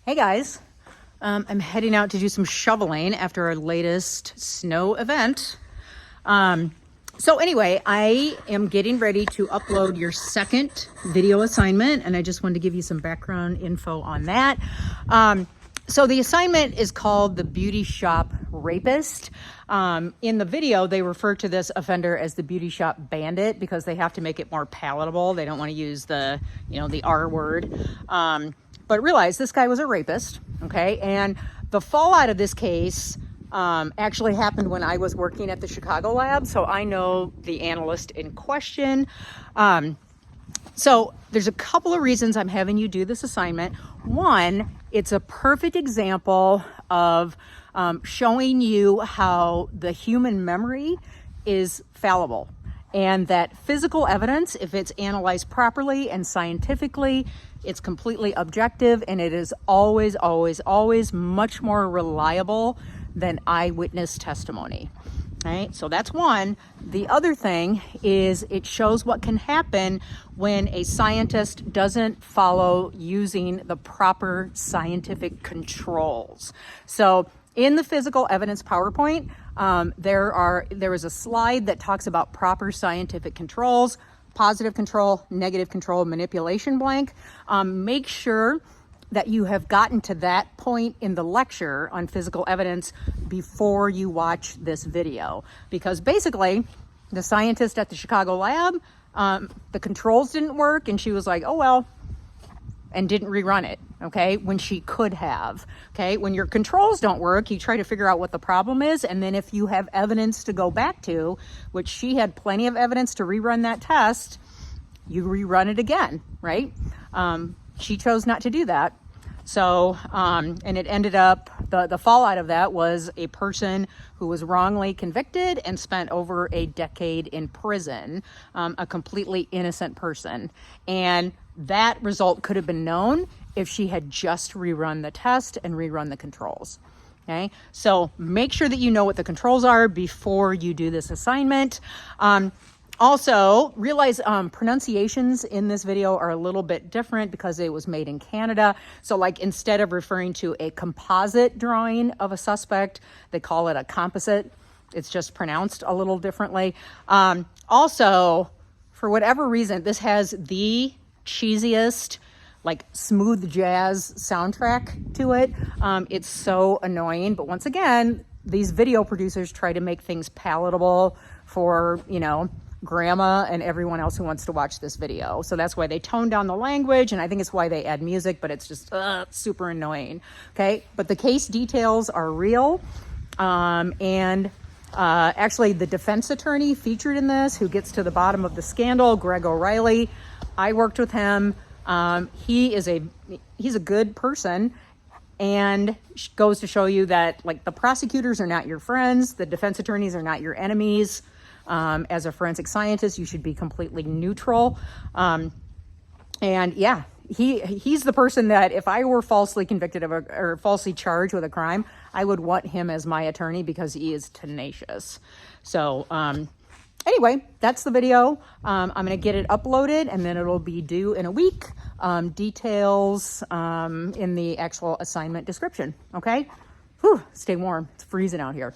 Hey guys, I'm heading out to do some shoveling after our latest snow event. So anyway, I am getting ready to upload your second video assignment, and I just wanted to give you some background info on that. So the assignment is called the Beauty Shop Rapist. In the video, they refer to this offender as the Beauty Shop Bandit because they have to make it more palatable. They don't want to use the R word. But realize this guy was a rapist, okay? And the fallout of this case actually happened when I was working at the Chicago lab, so I know the analyst in question. So there's a couple of reasons I'm having you do this assignment. One, it's a perfect example of showing you how the human memory is fallible, and that physical evidence, if it's analyzed properly and scientifically, it's completely objective, and it is always, always, always much more reliable than eyewitness testimony. All right, so that's one. The other thing is it shows what can happen when a scientist doesn't follow using the proper scientific controls. So in the physical evidence PowerPoint, there is a slide that talks about proper scientific controls: positive control, negative control, manipulation blank. Make sure that you have gotten to that point in the lecture on physical evidence before you watch this video. Because basically, the scientist at the Chicago lab, the controls didn't work, and she was like, oh well, and didn't rerun it, okay, when she could have, okay? When your controls don't work, you try to figure out what the problem is, and then if you have evidence to go back to, which she had plenty of evidence to rerun that test, you rerun it again, right? She chose not to do that. So, and it ended up, the fallout of that was a person who was wrongly convicted and spent over a decade in prison, a completely innocent person. And that result could have been known if she had just rerun the test and rerun the controls. Okay, so make sure that you know what the controls are before you do this assignment. Also, realize pronunciations in this video are a little bit different because it was made in Canada. So like, instead of referring to a composite drawing of a suspect, they call it a composite. It's just pronounced a little differently. Also, for whatever reason, this has the cheesiest, like, smooth jazz soundtrack to it. It's so annoying, but once again, these video producers try to make things palatable for, grandma and everyone else who wants to watch this video. So that's why they tone down the language, and I think it's why they add music, but it's just super annoying. Okay, but the case details are real. Actually, the defense attorney featured in this, who gets to the bottom of the scandal, Greg O'Reilly, I worked with him. He's a good person, and goes to show you that, like, the prosecutors are not your friends, the defense attorneys are not your enemies. As a forensic scientist, you should be completely neutral. And yeah, he's the person that if I were falsely convicted of or falsely charged with a crime, I would want him as my attorney because he is tenacious. So, anyway, that's the video. I'm going to get it uploaded, and then it'll be due in a week. Details in the actual assignment description. Okay? Whew, stay warm. It's freezing out here.